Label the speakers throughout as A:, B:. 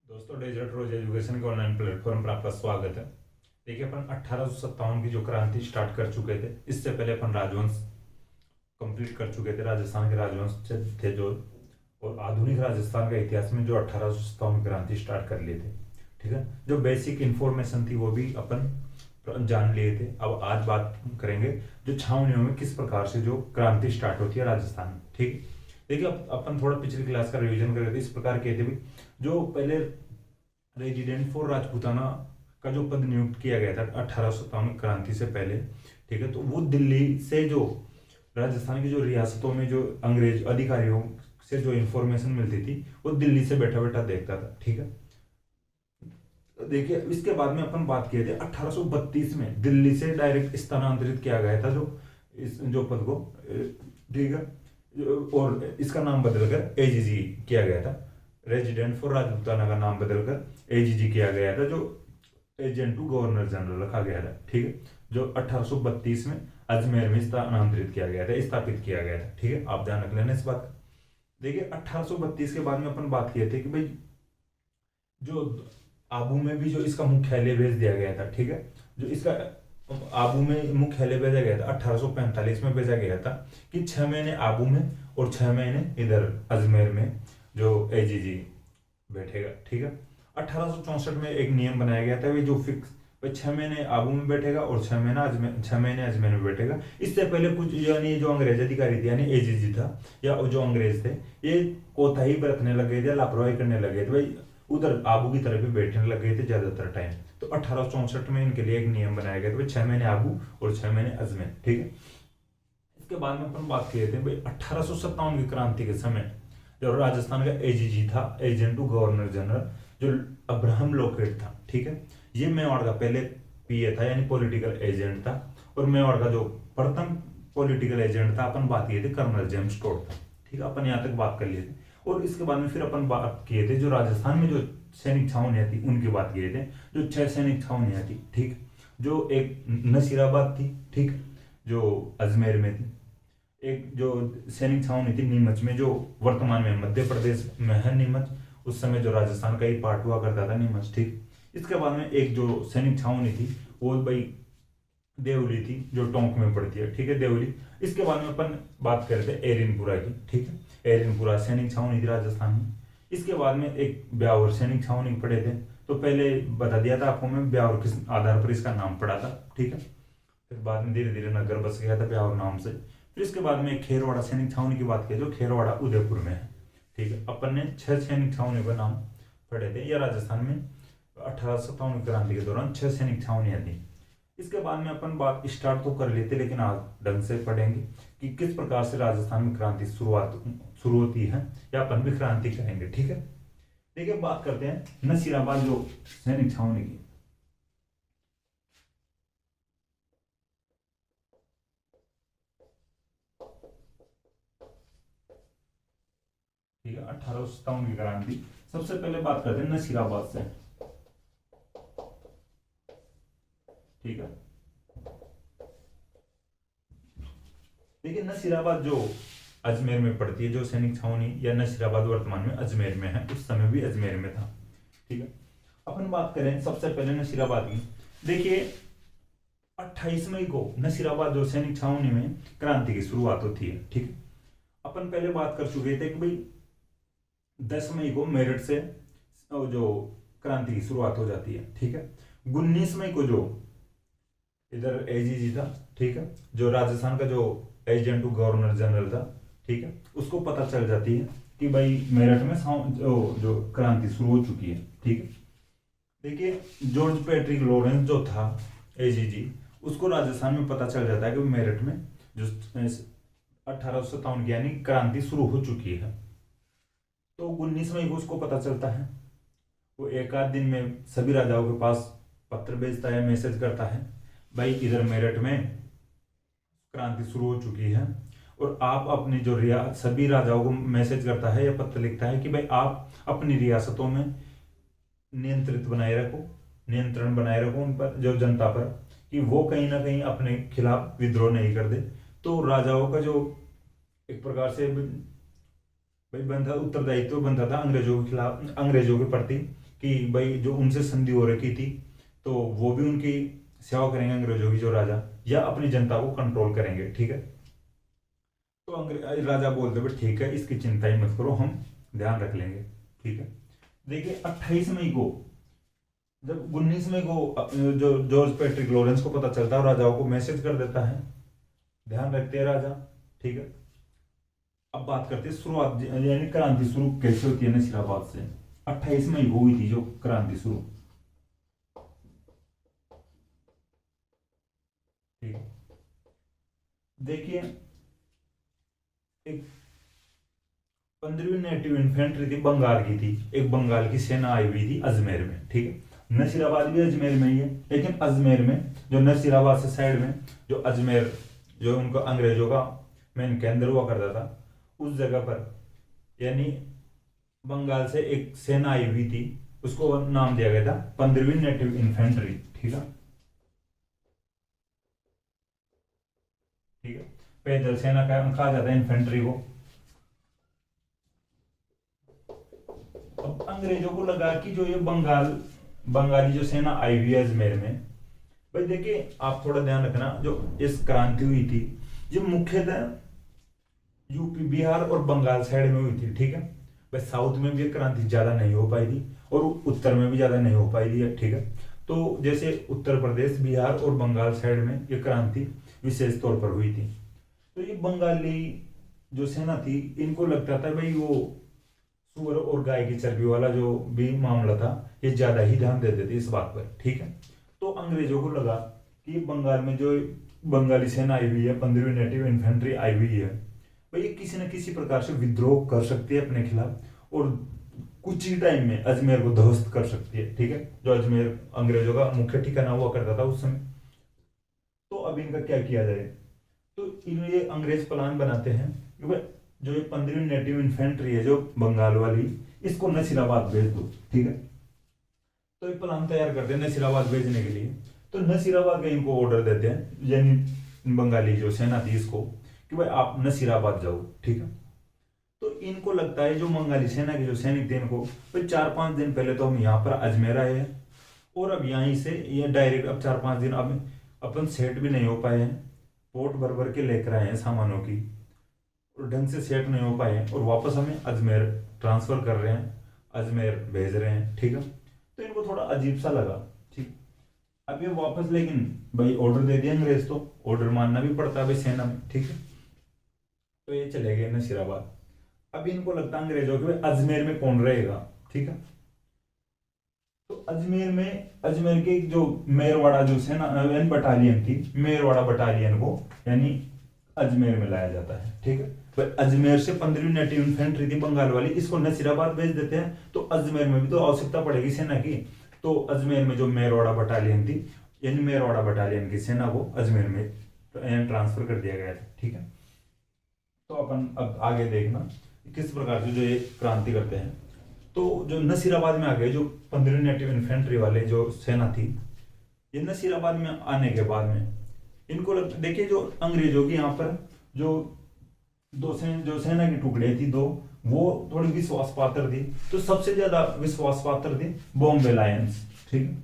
A: दोस्तों डिजिटल रोज एजुकेशन के online platform पर आपका स्वागत है। देखिए अपन 1857 की जो क्रांति स्टार्ट कर चुके थे, इससे पहले अपन राजवंश कंप्लीट कर चुके थे। राजस्थान के राजवंश थे जो, और आधुनिक राजस्थान का इतिहास में जो 1857 क्रांति स्टार्ट कर लिए थे। ठीक है, जो बेसिक इंफॉर्मेशन थी वो भी अपन जान लिए थे। अब आज बात करेंगे जो छावनियों में किस प्रकार से जो क्रांति स्टार्ट होती है राजस्थान में। ठीक है, देखिए अपन थोड़ा पिछली क्लास का रिवीजन कर रहे थे। इस प्रकार कहते भी जो पहले रेजिडेंट फॉर राजपूताना का जो पद नियुक्त किया गया था 1857 क्रांति से पहले, ठीक है, तो वो दिल्ली से जो राजस्थान की जो रियासतों में जो अंग्रेज अधिकारियों से जो इंफॉर्मेशन मिलती थी वो दिल्ली से बैठा बैठा देखता था। ठीक है, देखिए इसके बाद में अपन बात किए थे 1832 में दिल्ली से डायरेक्ट स्थानांतरित किया गया था जो इस जो पद को, ठीक है, और इसका नाम बदलकर एजीजी किया गया था। रेजिडेंट फॉर राजपूताना का नाम बदलकर एजीजी किया गया था, जो एजेंट टू गवर्नर जनरल रखा गया था। ठीक है, जो 1832 में अजमेर में स्थानांतरित किया गया था, स्थापित किया गया था। ठीक है, आप ध्यान रख लेना इस बात का। देखिए 1832 के बाद में अपन बात किए थे कि भाई जो आबू में भी जो इसका मुख्यालय भेज दिया गया था। ठीक है, जो इसका आबू में मुख्यालय भेजा गया था 1845 में भेजा गया था कि 6 महीने आबू में और 6 महीने इधर अजमेर में जो एजीजी बैठेगा। ठीक है, 1864 में एक नियम बनाया गया था, जो फिक्स भाई 6 महीने आबू में बैठेगा और 6 महीने अजमेर में बैठेगा। इससे पहले कुछ यानी जो अंग्रेज अधिकारी थे यानी एजीजी था या जो अंग्रेज थे, ये कोताही बरतने लग गए थे, लापरवाही करने लगे थे भाई, उधर आबू की तरफ भी बैठने लग गए थे ज्यादातर टाइम। तो 1864 में इनके लिए एक नियम बनाया गया था भाई 6 महीने आबू और 6 महीने अजमेर। ठीक है, इसके बाद में अपन बात किए थे भाई 1857 की क्रांति के समय जो राजस्थान का एजीजी था, एजेंट टू गवर्नर जनरल, जो अब्राहम लोकेट था। ठीक है, ये मेवाड़ का पहले पीए था यानी पॉलिटिकल एजेंट था, और मेवाड़ का जो प्रथम पॉलिटिकल एजेंट था अपन बात किए थे कर्नल जेम्स टोड था। ठीक है, अपन यहाँ तक बात कर लिए थे। और इसके बाद में फिर अपन बात किए थे जो राजस्थान में जो सैनिक छावनियां थी उनकी बात किए थे, जो 6 सैनिक छावनियां थी। ठीक, जो एक नसीराबाद थी, ठीक, जो अजमेर में थी। एक जो सैनिक छावनी थी नीमच में, जो वर्तमान में मध्य प्रदेश में है नीमच, उस समय जो राजस्थान का ही पार्ट हुआ करता था नीमच। ठीक, इसके बाद में एक जो सैनिक छावनी थी वो भाई देवली थी, जो टोंक में पड़ती है। ठीक है, देवली। इसके बाद में अपन बात करते हैं एरिनपुरा की। ठीक है, एरिनपुरा सैनिक छावनी थी राजस्थान में। इसके बाद में एक ब्यावर सैनिक छावनी पड़े थे, तो पहले बता दिया था आपको मैं ब्यावर किस आधार पर इसका नाम पड़ा था। ठीक है, फिर बाद में धीरे धीरे नगर बस गया था ब्यावर नाम से। फिर इसके बाद में खेरवाड़ा सैनिक छावनी की बात की, जो खेरवाड़ा उदयपुर में है। ठीक है, अपन ने 6 सैनिक छावनी का नाम पढ़े थे। यह राजस्थान में 1857 क्रांति के दौरान 6 सैनिक छावनियां थी। इसके बाद में अपन बात स्टार्ट तो कर लेते, लेकिन आज ढंग से पढ़ेंगे कि किस प्रकार से राजस्थान में क्रांति शुरू होती है, या अपन भी क्रांति करेंगे। ठीक है, देखिए बात करते हैं नसीराबाद जो सैनिक छावनी की। ठीक है, 1857 की क्रांति। सबसे पहले बात करते हैं नसीराबाद से। ठीक है, देखिए नसीराबाद जो अजमेर में पड़ती है, जो सैनिक छावनी या नसीराबाद वर्तमान में अजमेर में है, उस समय भी अजमेर में था। ठीक है, अपन बात करें सबसे पहले नसीराबाद की। देखिए 28 मई को नसीराबाद जो सैनिक छावनी में क्रांति की शुरुआत होती है। ठीक है, अपन पहले बात कर चुके थे कि भाई 10 मई को मेरठ से जो क्रांति की शुरुआत हो जाती है। ठीक है, 19 मई को जो इधर एजीजी था, ठीक है, जो राजस्थान का जो एजेंट टू गवर्नर जनरल था, ठीक है, उसको पता चल जाती है कि भाई मेरठ में जो क्रांति शुरू हो चुकी है। ठीक है, देखिए जॉर्ज पैट्रिक लॉरेंस जो था एजीजी, उसको राजस्थान में पता चल जाता है कि मेरठ में जो 1857 की यानी क्रांति शुरू हो चुकी है। तो 19 मई को उसको पता चलता है। वो एक आध दिन में सभी राजाओं के पास पत्र भेजता है, मैसेज करता है, भाई इधर मेरठ में क्रांति शुरू हो चुकी है, और आप अपनी जो सभी राजाओं को मैसेज करता है या पत्र लिखता है कि भाई आप अपनी रियासतों में नियंत्रण बनाए रखो उन पर, जो जनता पर, कि वो कहीं ना कहीं अपने खिलाफ विद्रोह नहीं कर दे। तो राजाओं का जो एक प्रकार से भाई बंधा उत्तरदायित्व बनता था अंग्रेजों के खिलाफ, अंग्रेजों के प्रति, कि भाई जो उनसे संधि हो रखी थी तो वो भी उनकी सेवा करेंगे अंग्रेजों की जो राजा, या अपनी जनता को कंट्रोल करेंगे, ठीक है। तो अंग्रेज राजा बोलते भाई ठीक है, इसकी चिंता ही मत करो, हम ध्यान रख लेंगे, ठीक है। देखिए 28 मई को, जब 19 मई को जो जॉर्ज पैट्रिक लॉरेंस को पता चलता है, राजाओं को मैसेज कर देता है, ध्यान रखते हैं राजा, ठीक है। अब बात करते हैं शुरुआत, यानी क्रांति शुरू कैसे होती है नसीराबाद से। 28 मई को हुई थी जो क्रांति शुरू, ठीक है। देखिए एक 15वीं नेटिव इन्फेंट्री थी, बंगाल की थी, एक बंगाल की सेना आई हुई थी अजमेर में, ठीक है। नसीराबाद भी अजमेर में ही है, लेकिन अजमेर में जो नसीराबाद से साइड में जो अजमेर, जो उनका अंग्रेजों का मेन केंद्र हुआ करता था, उस जगह पर यानी बंगाल से एक सेना आई हुई थी, उसको नाम दिया गया था 15वीं नेटिव इन्फेंट्री, ठीक है, ठीक है। पैदल सेना कहा जाता है इन्फेंट्री को। अब अंग्रेजों को लगा कि जो ये बंगाली जो सेना आई हुई है अजमेर में, भाई देखिए आप थोड़ा ध्यान रखना, जो इस क्रांति हुई थी जो मुख्यतः यूपी बिहार और बंगाल साइड में हुई थी, ठीक है। भाई साउथ में भी क्रांति ज्यादा नहीं हो पाई थी और उत्तर में भी ज्यादा नहीं हो पाई थी, ठीक है। तो जैसे उत्तर प्रदेश, बिहार और बंगाल साइड में ये क्रांति विशेष तौर पर हुई थी। तो ये बंगाली जो सेना थी, इनको लगता था भाई वो सुअर और गाय की चर्बी वाला जो भी मामला था, ये ज्यादा ही ध्यान देते थे इस बात पर, ठीक है। तो अंग्रेजों को लगा कि बंगाल में जो बंगाली सेना आई हुई है, 15वीं नेटिव इन्फेंट्री आई हुई है, भाई ये किसी न किसी प्रकार से विद्रोह कर सकती है अपने खिलाफ और कुछ ही टाइम में अजमेर को ध्वस्त कर सकती है, ठीक है। जो अजमेर अंग्रेजों का मुख्य ठिकाना हुआ करता था उस समय। तो अब इनका क्या किया जाए, तो ये अंग्रेज प्लान बनाते हैं कि भाई जो ये 15वीं नेटिव इन्फेंट्री है जो बंगाल वाली, इसको नसीराबाद भेज दो, ठीक है। तो ये प्लान तैयार करते हैं नसीराबाद भेजने के लिए। तो नसीराबाद का इनको ऑर्डर देते हैं, यानी बंगाली जो सेना थी इसको, कि भाई आप नसीराबाद जाओ, ठीक है। तो इनको लगता है जो बंगाली सेना के जो सैनिक थे, इनको भाई 4-5 दिन पहले तो हम यहाँ पर अजमेर आए हैं और अब यहीं से ये डायरेक्ट अब 4-5 दिन अब अपन सेट भी नहीं हो पाए हैं, पोर्ट भर भर के लेकर आए हैं सामानों की और ढंग से सेट नहीं हो पाए हैं और वापस हमें अजमेर ट्रांसफर कर रहे हैं, अजमेर भेज रहे हैं, ठीक है। तो इनको थोड़ा अजीब सा लगा, ठीक। अब ये वापस, लेकिन भाई ऑर्डर दे दिया अंग्रेज, तो ऑर्डर मानना भी पड़ता है भाई सेना में, ठीक है। तो ये चले गए नसीराबाद। अब इनको लगता अंग्रेजों के अजमेर में कौन रहेगा, ठीक है। तो अजमेर के जो मेरवाड़ा जो सेना बटालियन थी, मेरवाड़ा बटालियन को यानी अजमेर में लाया जाता है, ठीक है। पर अजमेर से 15वीं नेटिव इन्फेंट्री थी बंगाल वाली, इसको नसीराबाद भेज देते हैं। तो अजमेर में भी तो आवश्यकता पड़ेगी सेना की, तो अजमेर में जो मेरवाड़ा बटालियन थी, यानी मेरवाड़ा बटालियन की सेना को अजमेर में ट्रांसफर कर दिया गया था, ठीक है। तो अपन अब आगे देखना किस प्रकार से जो ये क्रांति करते हैं। तो जो नसीराबाद में आ गए जो 15वीं नेटिव इन्फेंट्री वाले जो सेना थी, ये नसीराबाद में आने के बाद में इनको देखिए जो अंग्रेजों की यहाँ पर जो जो सेना की टुकड़े थी दो, वो थोड़ी विश्वास पात्र थी। तो सबसे ज्यादा विश्वास पात्र थी बॉम्बे लायंस, ठीक है।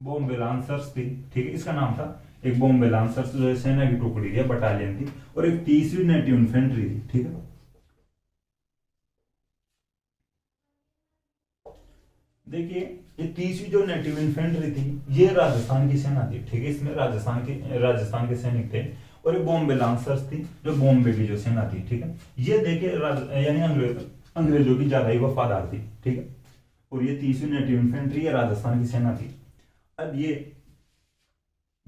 A: बॉम्बे लांसर्स थी, ठीक है, इसका नाम था। एक बॉम्बे लांसर्स जो है सेना की टुकड़ी थी, बटालियन थी, और एक 30वीं नेटिव इन्फेंट्री थी, ठीक है। देखिए ये 30वीं जो नेटिव इन्फेंट्री थी, ये राजस्थान की सेना थी, ठीक है। इसमें राजस्थान के सैनिक थे। और ये बॉम्बे लांसर्स थी जो बॉम्बे की जो सेना थी, ठीक है। ये देखिए यानी अंग्रेजों की ज्यादा ही वफादार थी, ठीक है। और ये 30वीं नेटिव इन्फेंट्री ये राजस्थान की सेना थी। अब ये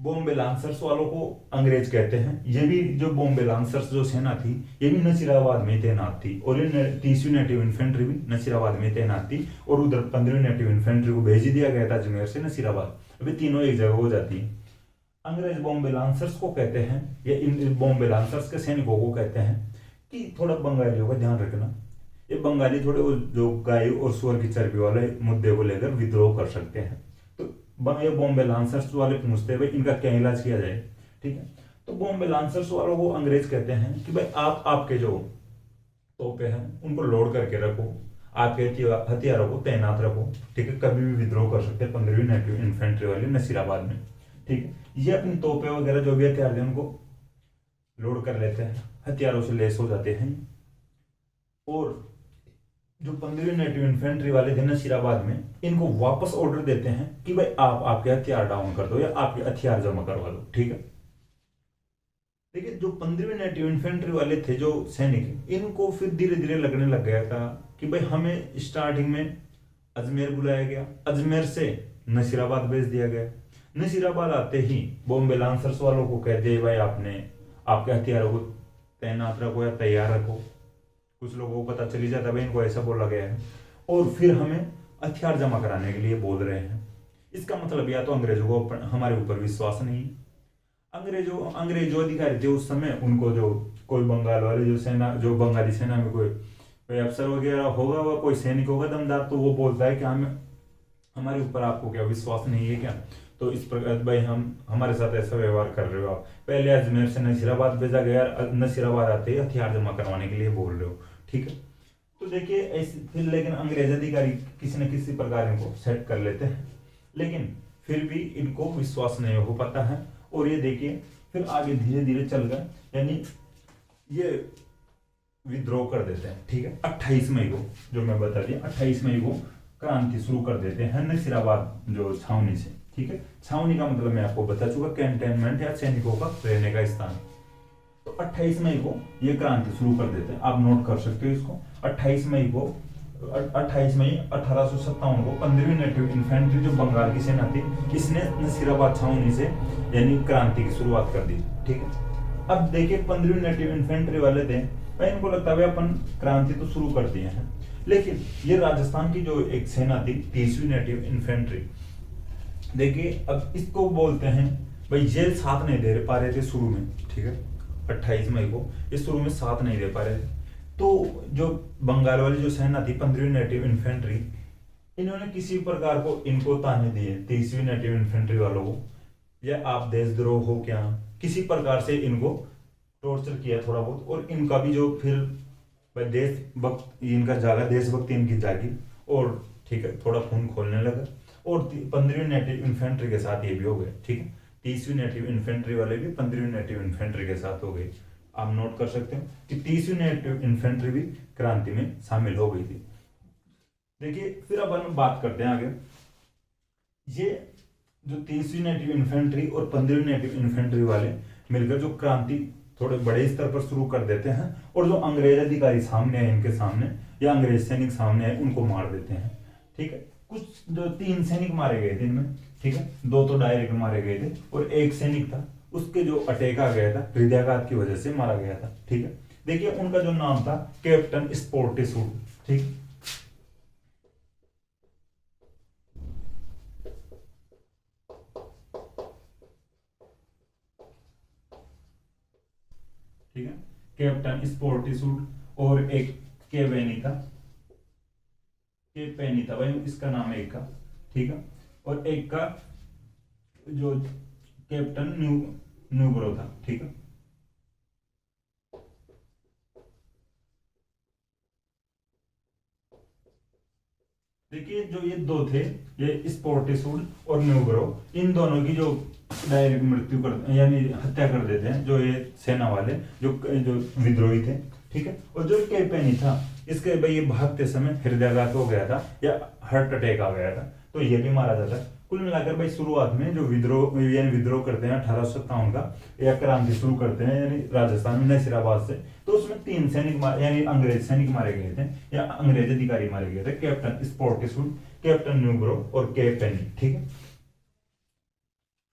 A: बॉम्बे लांसर्स वालों को अंग्रेज कहते हैं। ये भी जो बॉम्बे लांसर्स जो सेना थी, ये भी नसीराबाद में तैनात थी, और ये 30वीं नेटिव इन्फेंट्री भी नसीराबाद में तैनात थी। और उधर 15वीं नेटिव इन्फेंट्री को भेज दिया गया था अजमेर से नसीराबाद। अभी तीनों एक जगह हो जाती है। अंग्रेज बॉम्बे लांसर्स को कहते हैं, या इन बॉम्बे लांसर्स के सैनिकों को कहते हैं कि थोड़ा बंगालियों का ध्यान रखना, ये बंगाली थोड़े जो गाय और सुअर की चर्बी वाले मुद्दे को लेकर विद्रोह कर सकते हैं। ये बॉम्बे लांसर्स वाले पूछते हैं भाई इनका क्या इलाज किया जाए, ठीक है। तो बॉम्बे लांसर्स वालों को अंग्रेज कहते हैं कि भाई आप आपके जो तोपे हैं उनको लोड करके रखो, आपके हथियारों को तैनात रखो, ठीक है। कभी भी विद्रोह कर सकते हैं 15वीं नेटिव इन्फेंट्री वाले नसीराबाद में, ठीक है। ये अपनी तोपे वगैरह जो भी हथियार थे उनको लोड कर लेते हैं, हथियारों से लेस हो जाते हैं। और जो 15वीं नेटिव इन्फेंट्री वाले थे नसीराबाद में, इनको वापस ऑर्डर देते हैं कि भाई आप आपके हथियार डाउन कर दो या आपके हथियार जमा करवा दो, ठीक है। देखिए जो 15वीं नेटिव इन्फेंट्री वाले थे जो सैनिक, इनको फिर धीरे धीरे लगने लग गया था कि भाई हमें स्टार्टिंग में अजमेर बुलाया गया, अजमेर से नसीराबाद भेज दिया गया, नसीराबाद आते ही बॉम्बे लांसर्स वालों को कह दिया भाई आपने आपके हथियारों को तैनात रखो या तैयार रखो। कुछ लोगों को पता चली जाता भाई इनको ऐसा बोला गया है, और फिर हमें हथियार जमा कराने के लिए बोल रहे हैं। इसका मतलब या तो अंग्रेजों को हमारे ऊपर विश्वास नहीं है। अंग्रेज जो अधिकारी थे उस समय, उनको जो कोई बंगाल वाले जो सेना, जो बंगाली सेना में कोई कोई अफसर वगैरह होगा व कोई सैनिक होगा दमदार, तो वो बोलता है कि हमें हमारे ऊपर आपको क्या विश्वास नहीं है क्या, तो इस प्रकार भाई हम हमारे साथ ऐसा व्यवहार कर रहे हो आप। पहले अजमेर से नसीराबाद भेजा गया, नसीराबाद आते ही हथियार जमा करवाने के लिए बोल रहे हो, ठीक है। तो देखिए ऐसे फिर लेकिन अंग्रेज अधिकारी किसी न किसी प्रकार इनको सेट कर लेते हैं, लेकिन फिर भी इनको विश्वास नहीं हो पाता है। और ये देखिए फिर आगे धीरे धीरे चल गए, यानी ये विद्रोह कर देते हैं, ठीक है। 28 मई को, जो मैं बता दिया 28 मई को क्रांति शुरू कर देते हैं नसीराबाद जो छावनी से, ठीक है। छावनी का मतलब मैं आपको बता चुका, कैंटोनमेंट या सैनिकों का रहने का स्थान। तो 28 मई को ये क्रांति शुरू कर देते हैं, आप नोट कर सकते हो इसको। 28 मई 1857 को 15वीं नेटिव इन्फेंट्री जो बंगाल की सेना थी, इसने नसीराबाद छावनी से यानी क्रांति की शुरुआत कर दी, ठीक है। अब देखिए 15वीं नेटिव इन्फेंट्री वाले थे, भाई इनको लगता है अपन क्रांति तो शुरू कर दिए हैं, लेकिन ये राजस्थान की जो एक सेना थी 30वीं नेटिव इन्फेंट्री, देखिए अब इसको बोलते हैं भाई ये साथ नहीं दे पा रहे थे शुरू में, ठीक है। 28 मई को ये शुरू में साथ नहीं दे पा रहे थे, तो जो बंगाल वाली जो सेना थी 15वीं नेटिव इन्फेंट्री, इन्होंने किसी प्रकार को इनको ताने दिए 30वीं नेटिव इन्फेंट्री वालों को, या आप देशद्रोह हो क्या, किसी प्रकार से इनको टॉर्चर किया थोड़ा बहुत। और इनका भी जो फिर भाई देशभक्त इनका जागा, देशभक्ति इनकी जागी, और ठीक है थोड़ा खून खोलने लगा। और 15वीं नेटिव इन्फेंट्री के साथ ये भी हो गए, ठीक है। 30वीं नेटिव इन्फेंट्री वाले भी 15वीं नेटिव इन्फेंट्री के साथ हो गए। आप नोट कर सकते हो कि 30वीं नेटिव इन्फेंट्री भी क्रांति में शामिल हो गई थी। देखिए फिर अब हम बात करते हैं आगे, ये जो 30वीं नेटिव इन्फेंट्री और 15वीं नेटिव इन्फेंट्री वाले मिलकर जो क्रांति थोड़े बड़े स्तर पर शुरू कर देते हैं, और जो अंग्रेज अधिकारी सामने है इनके सामने, या अंग्रेज सैनिक सामने है, उनको मार देते हैं, ठीक है। कुछ जो 3 सैनिक मारे गए थे इनमें, ठीक है। 2 तो डायरेक्ट मारे गए थे, और एक सैनिक था उसके जो अटैक आ गया था, हृदयाघात की वजह से मारा गया था, ठीक है। देखिए उनका जो नाम था कैप्टन स्पोर्टिसूड, ठीक। ठीक है, कैप्टन स्पोर्टिसूड, और एक के पेनी था भाई इसका नाम है एक का, ठीक है। और एक का जो कैप्टन न्यूब्रो था, ठीक है। देखिए जो ये 2 थे, ये स्पोर्टिसूड और न्यूब्रो, इन दोनों की जो डायरेक्ट मृत्यु कर यानी हत्या कर देते हैं जो ये सेना वाले, जो विद्रोही थे, ठीक है। और जो कैपेनी था, इसके भाई ये भागते समय हृदयाघात हो गया था या हार्ट अटैक आ गया था, तो ये भी मारा जाता है। कुल मिलाकर भाई शुरुआत में जो विद्रोह करते हैं 1857 का, या क्रांति शुरू करते हैं यानी राजस्थान में नसीराबाद से, तो उसमें 3 सैनिक यानी अंग्रेज सैनिक मारे गए थे, या अंग्रेज अधिकारी मारे गए थे, कैप्टन स्पोर्टिसूड, कैप्टन न्यूब्रो और के पेनी, ठीक है।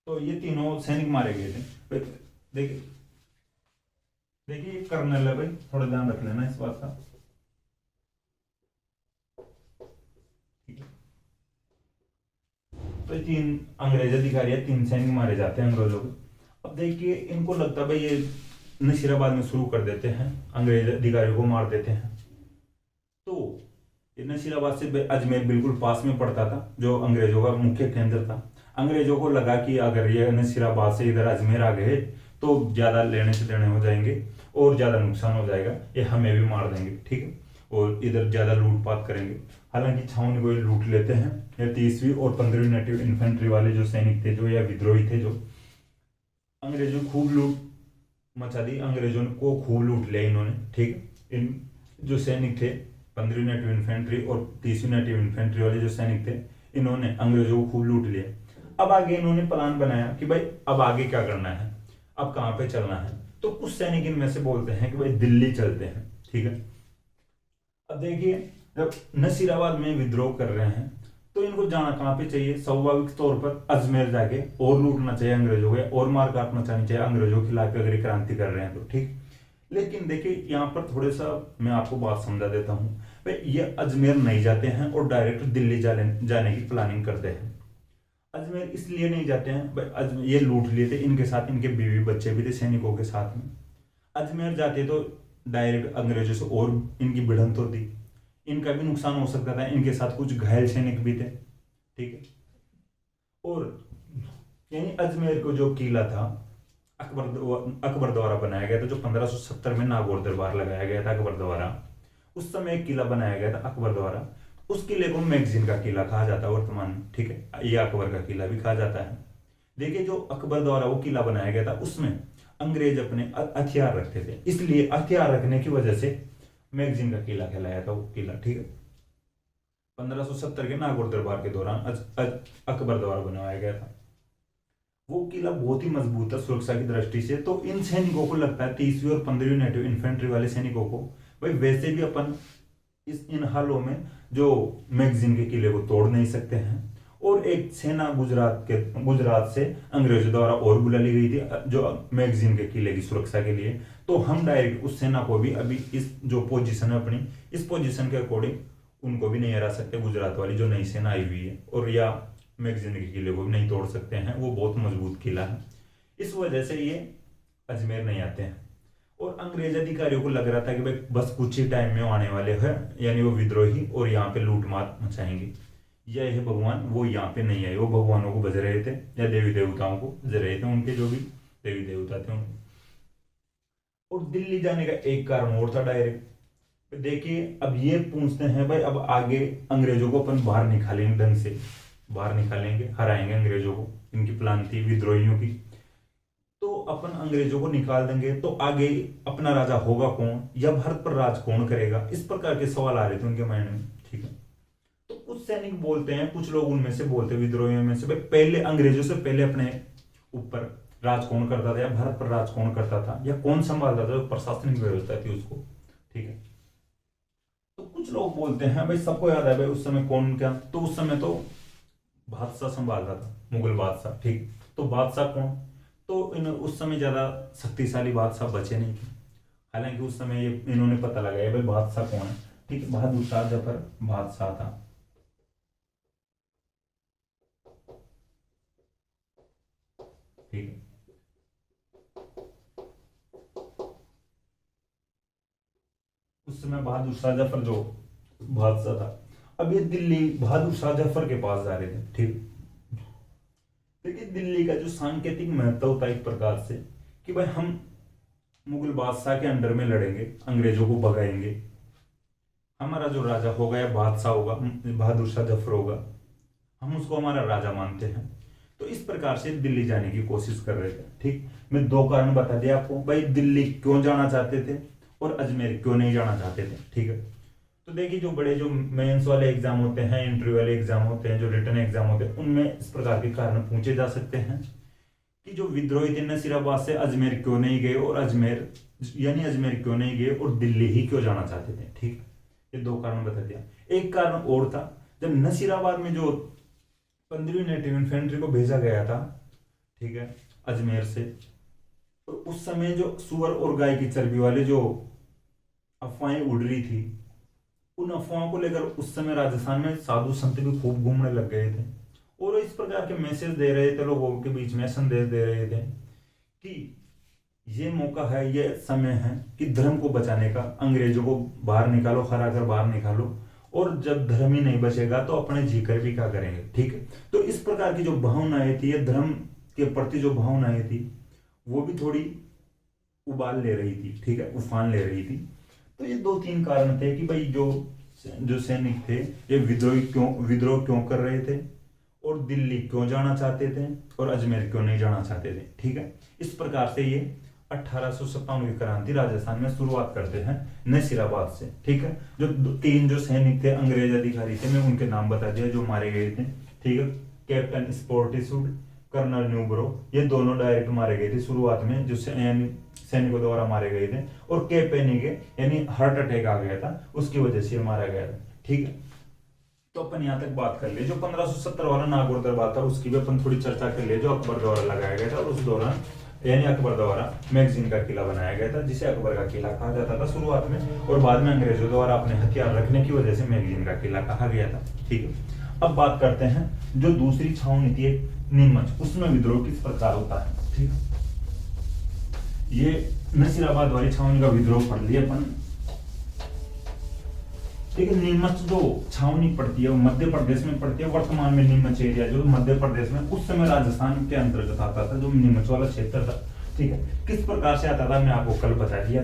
A: तो ये तीनों सैनिक मारे गए थे। देखिए देखिए कर्नल है भाई, थोड़ा ध्यान रख लेना इस बात का, ठीक है। तो 3 अंग्रेज अधिकारी है, 3 सैनिक मारे जाते हैं अंग्रेजों के। अब देखिए इनको लगता है भाई ये नसीराबाद में शुरू कर देते हैं, अंग्रेज अधिकारियों को मार देते हैं। तो ये नसीराबाद से अजमेर बिल्कुल पास में पड़ता था, जो अंग्रेजों का मुख्य केंद्र था। अंग्रेजों को लगा कि अगर ये नसीराबाद से इधर अजमेर आ गए तो ज़्यादा लेने से देने हो जाएंगे और ज़्यादा नुकसान हो जाएगा, ये हमें भी मार देंगे, ठीक है। और इधर ज़्यादा लूटपाट करेंगे। हालांकि छावनी को लूट लेते हैं। या 30वीं और 15वीं नेटिव इन्फेंट्री वाले जो सैनिक थे, जो या विद्रोही थे, जो अंग्रेजों को खूब लूट मचा दी, अंग्रेजों को खूब लूट लिया इन्होंने, ठीक है। इन जो सैनिक थे 15वीं नेटिव इन्फेंट्री और 30वीं नेटिव इन्फेंट्री वाले जो सैनिक थे, इन्होंने अंग्रेजों को खूब लूट लिया। अब आगे इन्होंने प्लान बनाया कि भाई अब आगे क्या करना है, अब कहाँ पे चलना है। तो कुछ सैनिक इनमें से बोलते हैं कि भाई दिल्ली चलते हैं, ठीक है। अब देखिए, जब नसीराबाद में विद्रोह कर रहे हैं तो इनको जाना कहाँ पे चाहिए, स्वाभाविक तौर पर अजमेर जाके और लूटना चाहिए अंग्रेजों को, और मार काट मचानी चाहिए अंग्रेजों के खिलाफ अगर क्रांति कर रहे हैं तो, ठीक। लेकिन देखिए यहाँ पर थोड़े सा मैं आपको बात समझा देता हूँ। भाई ये अजमेर नहीं जाते हैं और डायरेक्ट दिल्ली जाने की प्लानिंग करते हैं। अजमेर इसलिए नहीं जाते हैं भाई, अजमेर ये लूट लिए थे, इनके साथ इनके बीवी बच्चे भी थे सैनिकों के साथ में। अजमेर जाते तो डायरेक्ट अंग्रेजों से और इनकी भिड़ंत होती, इनका भी नुकसान हो सकता था, इनके साथ कुछ घायल सैनिक भी थे, ठीक है। और यानी अजमेर को जो किला था अकबर द्वारा बनाया गया था, जो 1570 में नागौर दरबार लगाया गया था अकबर द्वारा, उस समय एक किला बनाया गया था अकबर द्वारा। उस किले को मैगजीन का किला कहा जाता है वर्तमान में, ठीक है। ये अकबर का किला भी कहा जाता है। देखिए जो अकबर द्वारा वो किला बनाया गया था, उसमें अंग्रेज अपने हथियार रखते थे, इसलिए हथियार रखने की वजह से मैगजीन का किला कहलाया था वो किला, ठीक है। 1570 के नागौर दरबार के दौरान अकबर द्वारा बनवाया गया था। वो किला बहुत ही मजबूत है सुरक्षा की दृष्टि से। तो इन सैनिकों को लगता है, 30वीं और 15वीं नेटिव इन्फेंट्री वाले सैनिकों को, भाई वैसे भी अपन इन हालों में जो मैगजीन के किले को तोड़ नहीं सकते हैं, और एक सेना गुजरात से अंग्रेजों द्वारा और बुला ली गई थी जो मैगजीन के किले की सुरक्षा के लिए। तो हम डायरेक्ट उस सेना को भी अभी इस जो पोजीशन है अपनी, इस पोजीशन के अकॉर्डिंग उनको भी नहीं हरा सकते, गुजरात वाली जो नई सेना आई हुई है, और या मैगजीन के किले को भी नहीं तोड़ सकते हैं, वो बहुत मजबूत किला है। इस वजह से ये अजमेर नहीं आते हैं। और अंग्रेज अधिकारियों को लग रहा था कि भाई बस कुछ ही टाइम में आने वाले हैं, यानी वो विद्रोही, और यहाँ पे लूट मार मचाएंगे। यह है भगवान, वो यहाँ पे नहीं आए, वो भगवानों को बज रहे थे या देवी देवताओं को बज रहे थे, उनके जो भी देवी देवता थे उनको। और दिल्ली जाने का एक कारण और था डायरेक्ट। देखिए अब ये पूछते हैं भाई अब आगे अंग्रेजों को अपन बाहर निकालेंगे, ढंग से बाहर निकालेंगे, हराएंगे अंग्रेजों को, इनकी प्लान थी विद्रोहियों की। तो अपन अंग्रेजों को निकाल देंगे तो आगे अपना राजा होगा कौन, या भारत पर राज कौन करेगा, इस प्रकार के सवाल आ रहे थे उनके माइंड में, ठीक है। तो कुछ सैनिक बोलते हैं, कुछ लोग उनमें से बोलते हैं विद्रोहियों में से, भाई पहले अंग्रेजों से पहले अपने ऊपर राज कौन करता था, या भारत पर राज कौन करता था, या कौन संभालता था, जो प्रशासनिक व्यवस्था थी उसको, ठीक है। तो कुछ लोग बोलते हैं भाई सबको याद है भाई उस समय कौन क्या, तो उस समय तो बादशाह संभालता था, मुगल बादशाह, ठीक। तो बादशाह कौन, तो उस समय ज्यादा शक्तिशाली बादशाह बचे नहीं थे। हालांकि उस समय ये इन्होंने पता लगाया भाई बादशाह कौन है, ठीक है। बहादुर शाह जफर बादशाह था, ठीक है। उस समय बहादुर शाह जफर जो बादशाह था। अब ये दिल्ली बहादुर शाह जफर के पास जा रहे थे, ठीक। देखिए दिल्ली का जो सांकेतिक महत्व होता है एक प्रकार से, कि भाई हम मुगल बादशाह के अंडर में लड़ेंगे, अंग्रेजों को भगाएंगे, हमारा जो राजा होगा या बादशाह होगा बहादुर शाह जफर होगा, हम उसको हमारा राजा मानते हैं। तो इस प्रकार से दिल्ली जाने की कोशिश कर रहे थे, ठीक। मैं दो कारण बता दिया आपको, भाई दिल्ली क्यों जाना चाहते थे और अजमेर क्यों नहीं जाना चाहते थे, ठीक है। तो देखिए जो बड़े जो मेंस वाले एग्जाम होते हैं, इंटरव्यू वाले एग्जाम होते हैं, जो रिटन एग्जाम होते हैं, उनमें इस प्रकार के कारण पूछे जा सकते हैं कि जो विद्रोही थे नसीराबाद से अजमेर क्यों नहीं गए, और अजमेर यानी अजमेर क्यों नहीं गए और दिल्ली ही क्यों जाना चाहते थे, ठीक। ये दो कारण बता दिया। एक कारण और था, जब नसीराबाद में जो 15वीं नेटिव इन्फेंट्री को भेजा गया था, ठीक है, अजमेर से, तो उस समय जो सुअर और गाय की चर्बी वाले जो अफवाहें उड़ रही थी, उन अफवाहों को लेकर उस समय राजस्थान में साधु संत भी खूब घूमने लग गए थे, और इस प्रकार के मैसेज दे रहे थे लोगों के बीच में, संदेश दे रहे थे कि ये मौका है, ये समय है कि धर्म को बचाने का, अंग्रेजों को बाहर निकालो, हरा कर बाहर निकालो, और जब धर्म ही नहीं बचेगा तो अपने जीकर भी क्या करेंगे, ठीक है। तो इस प्रकार की जो भावनाएं थी, ये धर्म के प्रति जो भावनाएं थी, वो भी थोड़ी उबाल ले रही थी, ठीक है, उफान ले रही थी। तो ये दो तीन कारण थे कि भाई जो जो सैनिक थे ये विद्रोह क्यों कर रहे थे, और दिल्ली क्यों जाना चाहते थे, और अजमेर क्यों नहीं जाना चाहते थे, ठीक है। इस प्रकार से ये 1857 की क्रांति राजस्थान में शुरुआत करते हैं नसीराबाद से, ठीक है। जो तीन जो सैनिक थे, अंग्रेज अधिकारी थे, मैं उनके नाम बता दिया जो मारे गए थे, ठीक है। कैप्टन स्पोर्टिसुड, कर्नल न्यूब्रो, ये दोनों डायरेक्ट मारे गए थे शुरुआत में, जो यानी सैनिकों द्वारा मारे गए थे। और के पेनिगे यानी हार्ट अटैक आ गया था, उसकी वजह से मारा गया था, ठीक है। तो अपन यहाँ तक बात कर ले, जो 1570 वाला नागौर दरबार था उसकी भी अपन थोड़ी चर्चा कर ले, जो अकबर द्वारा लगाया गया था। और उस दौरान यानी अकबर द्वारा मैगजीन का किला बनाया गया था, जिसे अकबर का किला कहा जाता था शुरुआत में, और बाद में अंग्रेजों द्वारा अपने हथियार रखने की वजह से मैगजीन का किला कहा गया था, ठीक है। अब बात करते हैं जो दूसरी छावनी थी नीमच, उसमें विद्रोह किस प्रकार होता है, ठीक है। ये नसीराबाद वाली छावनी का विद्रोह पढ़ लिया अपन, ठीक है। नीमच जो छावनी पड़ती है वो मध्य प्रदेश में पड़ती है। वर्तमान में नीमच एरिया जो मध्य प्रदेश में, उस समय राजस्थान के अंतर्गत आता था, जो नीमच वाला क्षेत्र था, ठीक है। किस प्रकार से आता था मैं आपको कल बता दिया,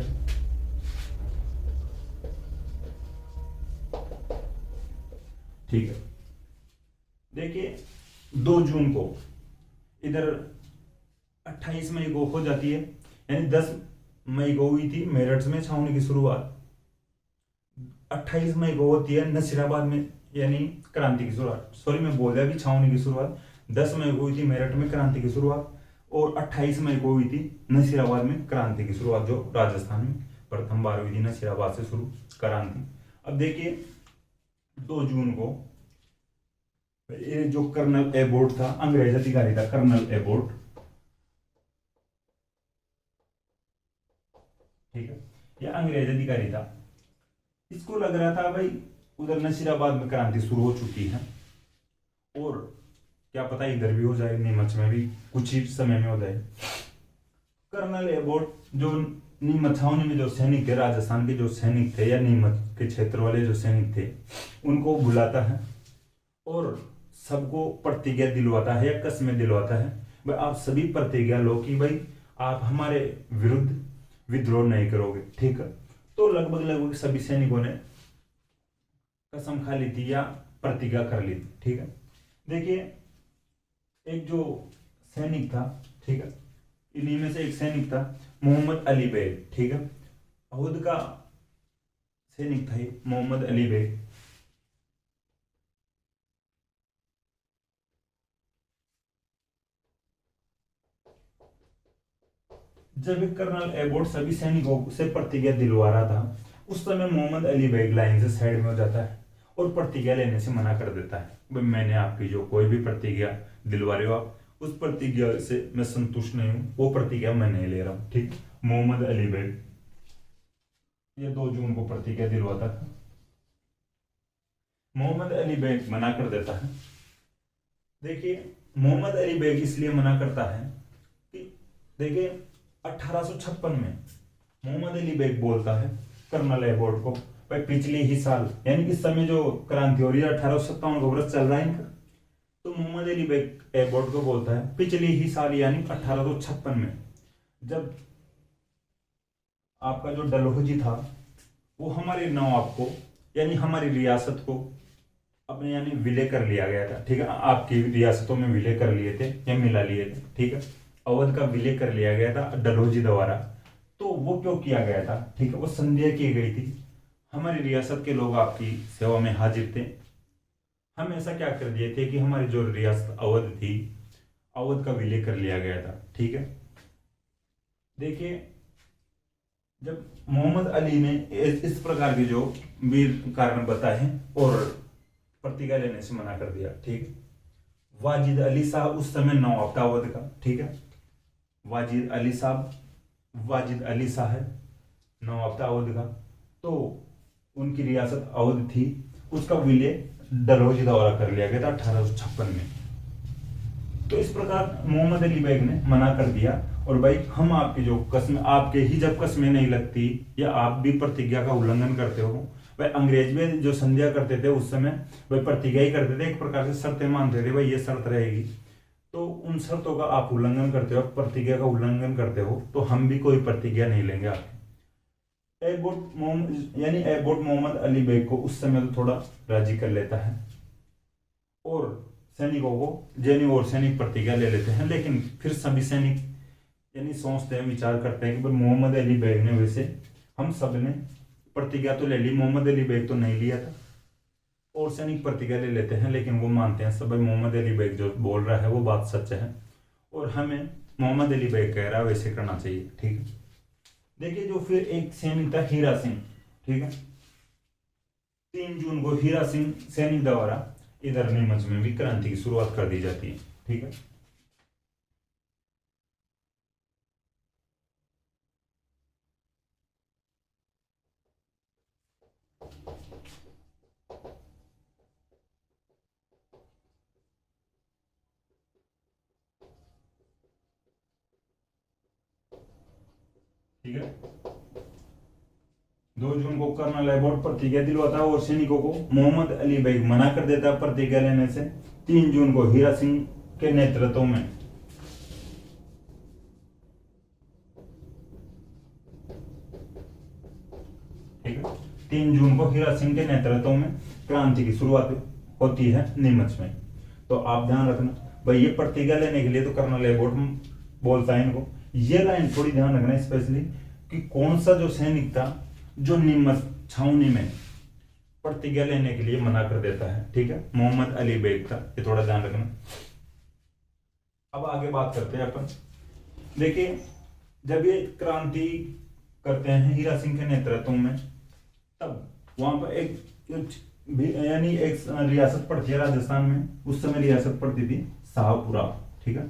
A: ठीक है। देखिए 2 जून को इधर 28 मई को हो जाती है, यानी 10 मई को हुई थी मेरठ में छावनी की शुरुआत, 28 मई को होती है नसीराबाद में यानी क्रांति की शुरुआत। सॉरी मैं बोल दिया कि छावनी की शुरुआत 10 मई को हुई थी मेरठ में क्रांति की शुरुआत, और 28 मई को हुई थी नसीराबाद में क्रांति की शुरुआत, जो राजस्थान में प्रथम बार हुई थी नसीराबाद से शुरू क्रांति। अब देखिए 2 जून को ये जो कर्नल एबोट था, अंग्रेज अधिकारी था कर्नल एबोट, ठीक है, यह अंग्रेज अधिकारी था। इसको लग रहा था भाई उधर नसीराबाद में क्रांति शुरू हो चुकी है, और क्या पता इधर भी हो जाए, नीमच में भी कुछ ही समय में हो जाए। कर्नल एबोट जो नीमच छावनी में जो सैनिक थे, राजस्थान के जो सैनिक थे या नीमच के क्षेत्र वाले जो सैनिक थे, उनको बुलाता है और सबको प्रतिज्ञा दिलवाता है या कसमें दिलवाता है, भाई आप सभी प्रतिज्ञा लो कि भाई आप हमारे विरुद्ध विद्रोह नहीं करोगे, ठीक है। तो लगभग सभी सैनिकों ने कसम खा ली थी या प्रतिज्ञा कर ली थी, ठीक है। देखिए एक जो सैनिक था, ठीक है, इन्हीं में से एक सैनिक था मोहम्मद अली बेग, ठीक है, अवध का सैनिक था मोहम्मद अली बेग। जब कर्नल एबोट सभी सैनिकों से प्रतिज्ञा दिलवा रहा था, उस समय मोहम्मद अली बेग लाइन से साइड में हो जाता है और प्रतिज्ञा लेने से मना कर देता है। भाई मैंने आपकी जो कोई भी प्रतिज्ञा दिलवा रहे हो आप, उस प्रतिज्ञा से मैं संतुष्ट नहीं हूं, वो प्रतिज्ञा मैं नहीं ले रहा हूं, ठीक। मोहम्मद अली बेग ये 2 जून को प्रतिज्ञा दिलवाता था, मोहम्मद अली बेग मना कर देता है। देखिए मोहम्मद अली बेग इसलिए मना करता है कि देखिए 1856 में मोहम्मद अली बेग बोलता है कर्नल एबोट को, भाई पिछले ही साल यानी इस समय जो क्रांति हो रही है 1857 का वर्ष चल रहा है इनका, तो मोहम्मद अली बेग एबोट को बोलता है पिछले ही साल यानी 1856 में जब आपका जो डलहौजी था वो हमारे नवाब को यानी हमारी रियासत को अपने यानी विलय कर लिया गया था, ठीक है। आपकी रियासतों में विलय कर लिए थे या मिला लिए थे, ठीक है। अवध का विलय कर लिया गया था डलहौजी द्वारा, तो वो क्यों किया गया था, ठीक है, वो संध्या की गई थी, हमारी रियासत के लोग आपकी सेवा में हाजिर थे, हम ऐसा क्या कर दिए थे कि हमारी जो रियासत अवध थी, अवध का विलय कर लिया गया था, ठीक है। देखिए जब मोहम्मद अली ने इस प्रकार के जो वीर कारण बताए और प्रतिज्ञा लेने से मना कर दिया, ठीक। वाजिद अली साहब उस समय नवाब था अवध का, ठीक है, वाजिद अली साहब नवाब था अवध का, तो उनकी रियासत अवध थी, उसका विलय डलहौजी द्वारा कर लिया गया था 1856 में। तो इस प्रकार मोहम्मद अली बेग ने मना कर दिया, और भाई हम आपकी जो कसम, आपके ही जब कसमें नहीं लगती या आप भी प्रतिज्ञा का उल्लंघन करते हो, भाई अंग्रेज में जो संध्या करते थे उस समय भाई प्रतिज्ञा ही करते थे, एक प्रकार से शर्तें मानते थे, भाई ये शर्त रहेगी तो उन शर्तों का आप उल्लंघन करते हो, प्रतिज्ञा का उल्लंघन करते हो, तो हम भी कोई प्रतिज्ञा नहीं लेंगे आपकी। एबोट मोहम्मद यानी एबोट मोहम्मद अली बेग को उस समय तो थोड़ा राजी कर लेता है और सैनिकों को जैनी और सैनिक प्रतिज्ञा ले लेते हैं, लेकिन फिर सभी सैनिक यानी सोचते हैं, विचार करते हैं कि भाई मोहम्मद अली बेग ने, वैसे हम सब ने प्रतिज्ञा तो ले ली, मोहम्मद अली बेग तो नहीं लिया था, और सैनिक प्रतिज्ञा ले लेते हैं, लेकिन वो मानते हैं सब भाई मोहम्मद अली बेग जो बोल रहा है वो बात सच है और हमें मोहम्मद अली बेग कह रहा है वैसे करना चाहिए। ठीक है, देखिए जो फिर एक सैनिक था हीरा सिंह, ठीक है, 3 जून को हीरा सिंह सैनिक द्वारा इधर नीमच में भी क्रांति की शुरुआत कर दी जाती है। ठीक है, ठीक है, 2 जून को कर्नल एबोट प्रतिज्ञा दिलवाता है और सैनिकों को मोहम्मद अली बेग मना कर देता है प्रतिज्ञा लेने से। 3 जून को हीरा सिंह के नेतृत्व में ठीक है, 3 जून को हीरा सिंह के नेतृत्व में क्रांति की शुरुआत होती है नीमच में। तो आप ध्यान रखना भाई, ये प्रतिज्ञा लेने के लिए तो कर्नल एबोट बोलता है इनको, ये लाइन थोड़ी ध्यान रखना स्पेशली कि कौन सा जो सैनिक था जो नीमच छावनी में प्रतिज्ञा लेने के लिए मना कर देता है। ठीक है, मोहम्मद अली बेग था, ये थोड़ा ध्यान रखना। अब आगे बात करते हैं अपन। देखिए जब ये क्रांति करते हैं हीरा सिंह के नेतृत्व में, तब वहां पर एक यानी एक रियासत पड़ती है राजस्थान में, उस समय रियासत पड़ती थी शाहपुरा। ठीक है,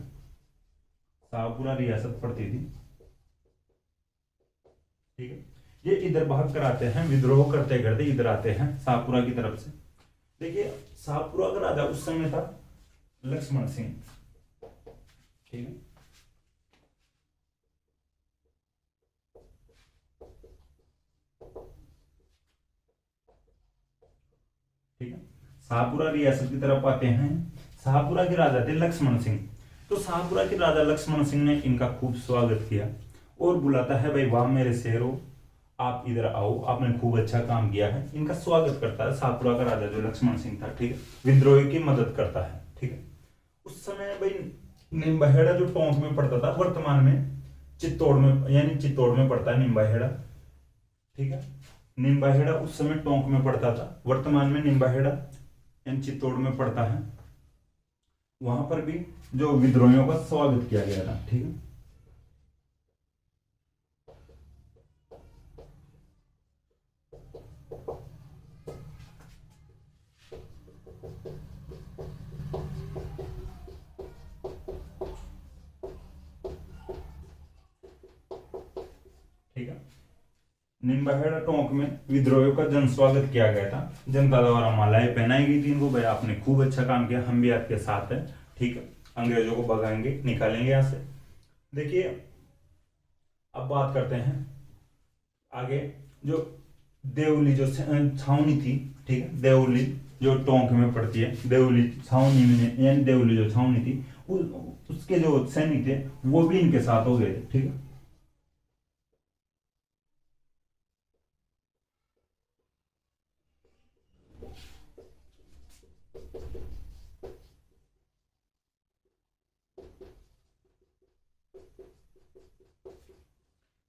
A: शाहपुरा रियासत पड़ती थी। ठीक है, ये इधर भाग कर आते हैं, विद्रोह करते करते इधर आते हैं शाहपुरा की तरफ से। देखिए शाहपुरा का राजा उस समय था लक्ष्मण सिंह। ठीक है, ठीक है, शाहपुरा रियासत की तरफ आते हैं। शाहपुरा के राजा थे लक्ष्मण सिंह। तो शाहपुरा के राजा लक्ष्मण सिंह ने इनका खूब स्वागत किया और बुलाता है भाई वाह मेरे शेरों, आप इधर आओ, आपने खूब अच्छा काम किया है। इनका स्वागत करता है शाहपुरा का राजा जो लक्ष्मण सिंह था। ठीक है, विद्रोही की मदद करता है। ठीक है, उस समय भाई निम्बाहेड़ा जो टोंक में पड़ता था, वर्तमान में चित्तौड़ में यानी चित्तौड़ में पड़ता है निम्बाहेड़ा। ठीक है, निम्बाहेड़ा उस समय टोंक में पड़ता था, वर्तमान में निम्बाहेड़ा यानी चित्तौड़ में पड़ता है। वहां पर भी जो विद्रोहियों का स्वागत किया गया था। ठीक है, ठीक है, निम्बाहेड़ा टोंक में विद्रोहियों का जन स्वागत किया गया था। जनता द्वारा मालाएं पहनाई गई थी इनको, भाई आपने खूब अच्छा काम किया, हम भी आपके साथ हैं। ठीक है, अंग्रेजों को भगाएंगे, निकालेंगे यहां से। देखिए अब बात करते हैं आगे, जो देवली जो छावनी थी। ठीक है, देवली जो टोंक में पड़ती है, देवली छावनी में यानी देवली जो छावनी थी, उसके जो सैनिक थे वो भी इनके साथ हो गए थे। ठीक है,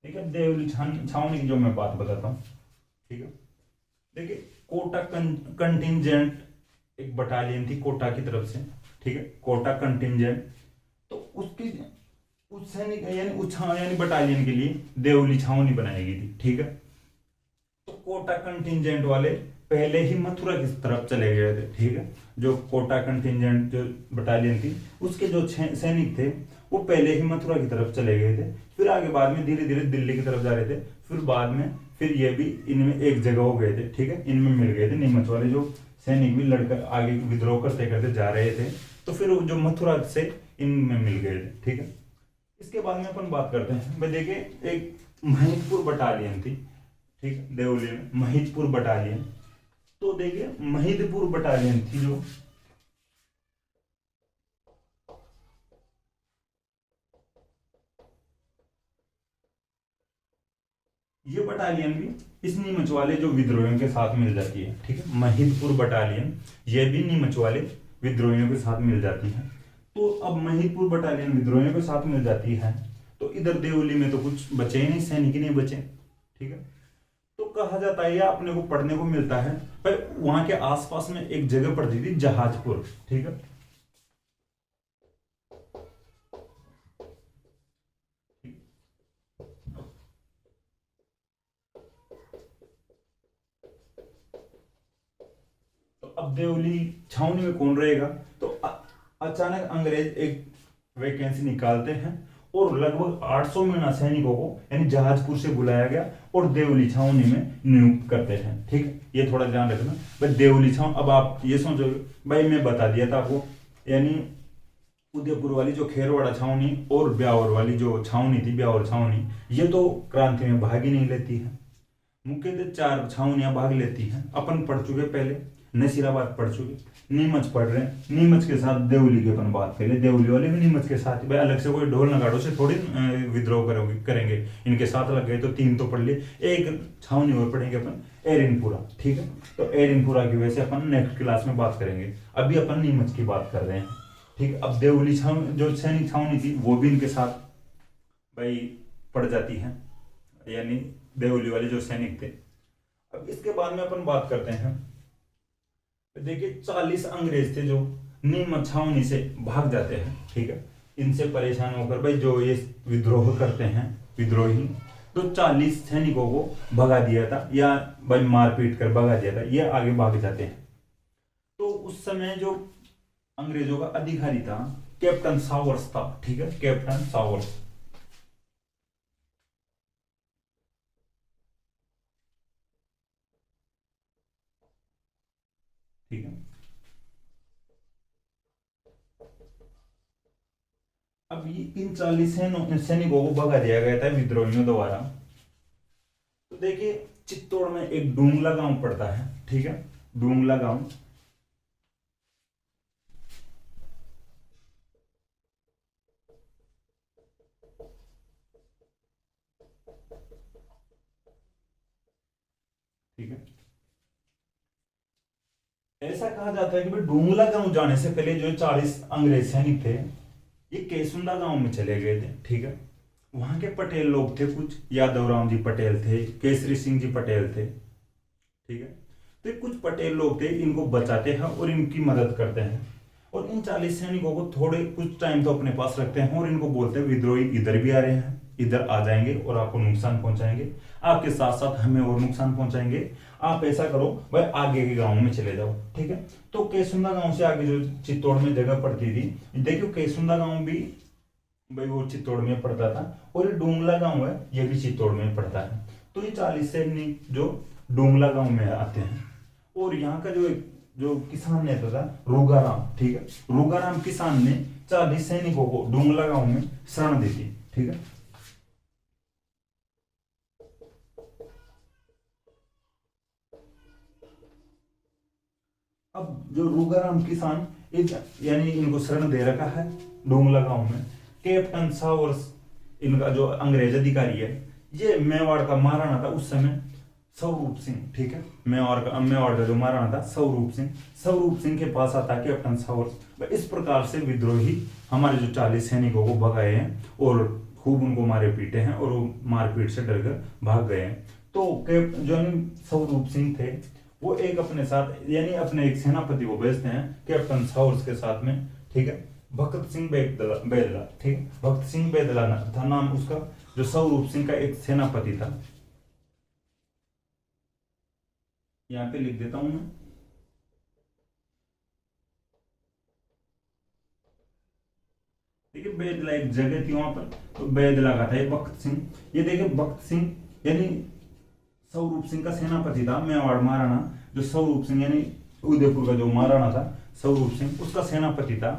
A: ठीक है, देवली छावनी की जो मैं बात बताता हूँ। ठीक है, देखिए कोटा कंटिजेंट एक बटालियन थी कोटा की तरफ से। ठीक है, कोटा कंटिजेंट, तो उसकी उस सैनिक यानी यानी बटालियन के लिए देवली छावनी बनाई गई थी। ठीक है, तो कोटा कंटिजेंट वाले पहले ही मथुरा की तरफ चले गए थे। ठीक है, जो कोटा कंटिजेंट जो बटालियन थी उसके जो सैनिक थे वो पहले ही मथुरा की तरफ चले गए थे, फिर आगे बाद में धीरे धीरे दिल्ली की तरफ जा रहे थे, फिर बाद में फिर ये भी इनमें एक जगह हो गए थे। ठीक है, इनमें मिल गए थे, नीमच वाले जो सैनिक भी लड़कर आगे विद्रोह करते करते जा रहे थे, तो फिर जो मथुरा से इनमें मिल गए थे। ठीक है, इसके बाद में अपन बात करते हैं भाई, देखिए एक महिदपुर बटालियन थी। ठीक है, देवली में महिदपुर बटालियन, तो देखिए महिदपुर बटालियन थी जो ये बटालियन भी इस नीमच वाले जो विद्रोहियों के साथ मिल जाती है, ठीक है। महिदपुर बटालियन ये भी नीमच वाले विद्रोहियों के साथ मिल जाती है। तो अब महिदपुर बटालियन विद्रोहियों के साथ मिल जाती है, तो इधर देवली में तो कुछ बचे ही नहीं, सैनिक ही नहीं बचे, ठीक है। तो कहा जाता है, या अपने को पढ़ने को मिलता है, पर वहां के आसपास में एक जगह पड़ती थी जहाजपुर, ठीक है। अब देवली छावनी में कौन रहेगा, तो अचानक अंग्रेज एक वैकेंसी निकालते हैं और लगभग 800 मीना सैनिकों को यानी जहाजपुर से बुलाया गया और देवली छावनी में नियुक्त करते हैं, ठीक है। ये थोड़ा ध्यान रखना भाई, देवली छावनी। अब आप ये सोचोगे भाई, मैं बता दिया था आपको, यानी उदयपुर वाली जो खेरवाड़ा छावनी और ब्यावर वाली जो छावनी थी, ब्यावर छावनी, ये तो क्रांति में भाग ही नहीं लेती है। मुख्यतः 4 छावनियां भाग लेती हैं। अपन पढ़ चुके, पहले नसीराबाद पढ़ चुके, नीमच पढ़ रहे हैं, नीमच के साथ देवली की अपन बात करें, देवली वाले भी नीमच के साथ। भाई अलग से कोई ढोल नगाड़ों से थोड़ी विद्रोह करेंगे, इनके साथ लग गए तो 3 तो पढ़ लिए, एक छावनी और पढ़ेंगे अपन, एरिनपुरा, ठीक है। तो एरिनपुरा की वजह से अपन नेक्स्ट क्लास में बात करेंगे, अभी अपन नीमच की बात कर रहे हैं, ठीक है। अब देवली छावनी जो सैनिक छावनी थी वो भी इनके साथ भाई पड़ जाती है, यानी देवली वाले जो सैनिक थे। अब इसके बाद में अपन बात करते हैं, देखिए 40 अंग्रेज थे जो नीमच छावनी से भाग जाते हैं, ठीक है। इनसे परेशान होकर भाई जो ये विद्रोह करते हैं विद्रोही, तो 40 सैनिकों को भगा दिया था, या भाई मारपीट कर भगा दिया था, ये आगे भाग जाते हैं। तो उस समय जो अंग्रेजों का अधिकारी था कैप्टन सावर्स था, ठीक है, कैप्टन सावर्स, ठीक है। अब ये इन 40 सैनिकों को भगा दिया गया था विद्रोहियों द्वारा। तो देखिए चित्तौड़ में एक डूंगला गांव पड़ता है, ठीक है, डूंगला गांव। ठीक है, ऐसा कहा जाता है कि भाई डूंगला गांव जाने से पहले जो 40 अंग्रेज सैनिक थे ये केसुंदा गांव में चले गए थे, ठीक है। वहां के पटेल लोग थे, कुछ यादव राम जी पटेल थे, केसरी सिंह जी पटेल थे, ठीक है। तो ये कुछ पटेल लोग थे, इनको बचाते हैं और इनकी मदद करते हैं, और इन 40 सैनिकों को थोड़े कुछ टाइम तो अपने पास रखते हैं और इनको बोलते हैं विद्रोही इधर भी आ रहे हैं, इधर आ जाएंगे और आपको नुकसान पहुंचाएंगे, आपके साथ साथ हमें और नुकसान पहुंचाएंगे। आप ऐसा करो भाई आगे के गांव में चले जाओ, ठीक है। तो केसुंदा गांव से आगे जो चित्तौड़ में जगह पड़ती थी, देखियो केसुंदा गांव भी भाई वो चित्तौड़ में पड़ता था, और ये डूंगला गांव है ये भी चित्तौड़ में पड़ता है। तो ये 40 सैनिक जो डूंगला गांव में आते हैं, और यहाँ का जो किसान नेता था रूगाराम, ठीक है, रूगाराम किसान ने 40 सैनिकों को डूंगला गांव में शरण दी थी, ठीक है। अब जो रूगाराम किसान यानी इनको शरण दे रखा है डोंगला गांव में, कैप्टन सावर्स इनका जो अंग्रेज अधिकारी है, ये मेवाड़ का महाराणा था उस समय स्वरूप सिंह, ठीक है। मेवाड़ का जो महाराणा था स्वरूप सिंह के पास आता है कैप्टन सावर्स। इस प्रकार से विद्रोही हमारे जो 40 सैनिकों को भगाए हैं और खूब उनको मारे पीटे हैं, और वो मारपीट से डरकर भाग गए हैं। तो जो स्वरूप सिंह थे वो एक अपने साथ यानी अपने एक सेनापति को भेजते हैं कैप्टन सावर्स के साथ में, ठीक है, भगत सिंह बेदला, ठीक है, भगत सिंह बेदला था नाम उसका, जो स्वरूप सिंह का एक सेनापति था। यहाँ पे लिख देता हूं मैं, देखिए बेदला एक जगह थी वहां पर, तो बेदला का था ये भगत सिंह। ये देखिए भगत सिंह यानी स्वरूप सिंह का सेनापति था मेवाड़ महाराणा, जो स्वरूप सिंह यानी उदयपुर का जो महाराणा था स्वरूप सिंह उसका सेनापति था।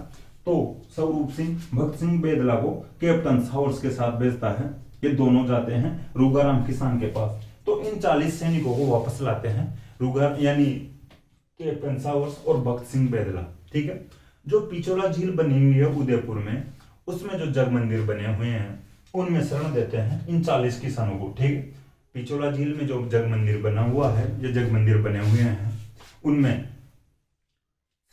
A: तो स्वरूप सिंह भगत सिंह बेदला को कैप्टन सावर्स के साथ भेजता है, ये दोनों जाते हैं रूगाराम किसान के पास। तो इन 40 सैनिकों को वापस लाते हैं रूगार यानी कैप्टन सावर्स और भगत सिंह बेदला, ठीक है। जो पिछोला झील बनी हुई है उदयपुर में, उसमें जो जग मंदिर बने हुए हैं उनमें शरण देते हैं इन 40 किसानों को, ठीक है। पिछोला झील में जो जग मंदिर बना हुआ है, जो जग मंदिर बने हुए हैं, उनमें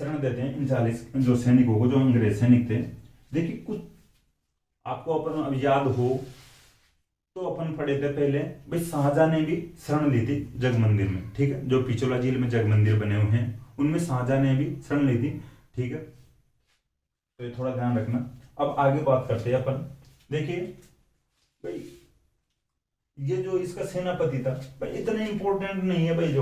A: शरण देते हैं इन 40 जो सैनिकों को, जो अंग्रेज सैनिक थे। देखिए कुछ आपको अपन अब याद हो तो अपन पढ़े थे पहले भाई, शाहजहां ने भी शरण ली थी जग मंदिर में, ठीक है। जो पिछोला झील में जग मंदिर बने हुए हैं उनमें शाहजहां ने भी शरण ली थी, ठीक है। तो ये थोड़ा ध्यान रखना। अब आगे बात करते हैं अपन। देखिए भाई, ये जो इसका सेनापति था भाई, इतना इंपॉर्टेंट नहीं है भाई।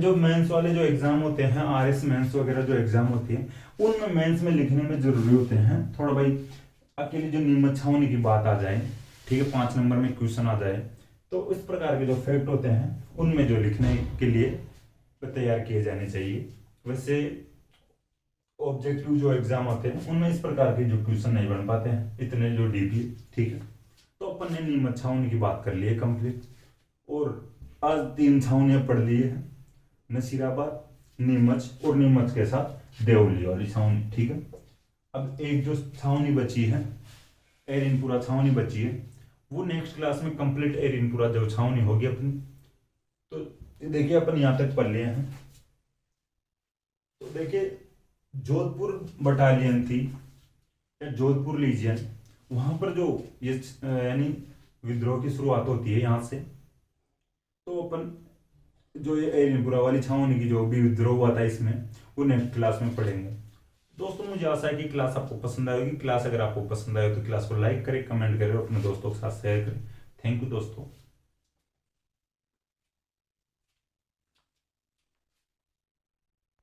A: जो मेंस वाले जो एग्जाम होते हैं, आरएस मेंस वगैरह जो एग्जाम होती है, उनमें मेंस में लिखने में जरूरी होते हैं थोड़ा भाई। अकेली जो नीमच छावनी की बात आ जाए, ठीक है, 5 नंबर में क्वेश्चन आ जाए, तो इस प्रकार के जो फैक्ट होते हैं उनमें जो लिखने के लिए तैयार किए जाने चाहिए। वैसे ऑब्जेक्टिव जो एग्जाम होते हैं उनमें इस प्रकार के जो क्वेश्चन नहीं बन पाते हैं इतने जो डीपली, ठीक है। तो अपन ने नीमच छावनी की बात कर ली है कंप्लीट, और आज 3 छावनियां पढ़ ली है, नसीराबाद, नीमच और नीमच के साथ देवली वाली छावनी, ठीक है। अब एक जो छावनी बची है, एरिनपुरा छावनी बची है, वो नेक्स्ट क्लास में कंप्लीट एरिनपुरा जो छावनी होगी अपनी। तो देखिए अपन यहाँ तक पढ़ लिए हैं। तो देखिए जोधपुर बटालियन थी या जोधपुर लीजियन, वहां पर जो ये यानी विद्रोह की शुरुआत होती है यहाँ से। तो अपन जो ये एरिनपुरा वाली छावनी की जो भी विद्रोह हुआ था इसमें, वो नेक्स्ट क्लास में पढ़ेंगे। दोस्तों मुझे आशा है कि क्लास आपको पसंद आएगी। क्लास अगर आपको पसंद आए तो क्लास को लाइक करें, कमेंट करें और अपने दोस्तों के साथ शेयर करें। थैंक यू दोस्तों।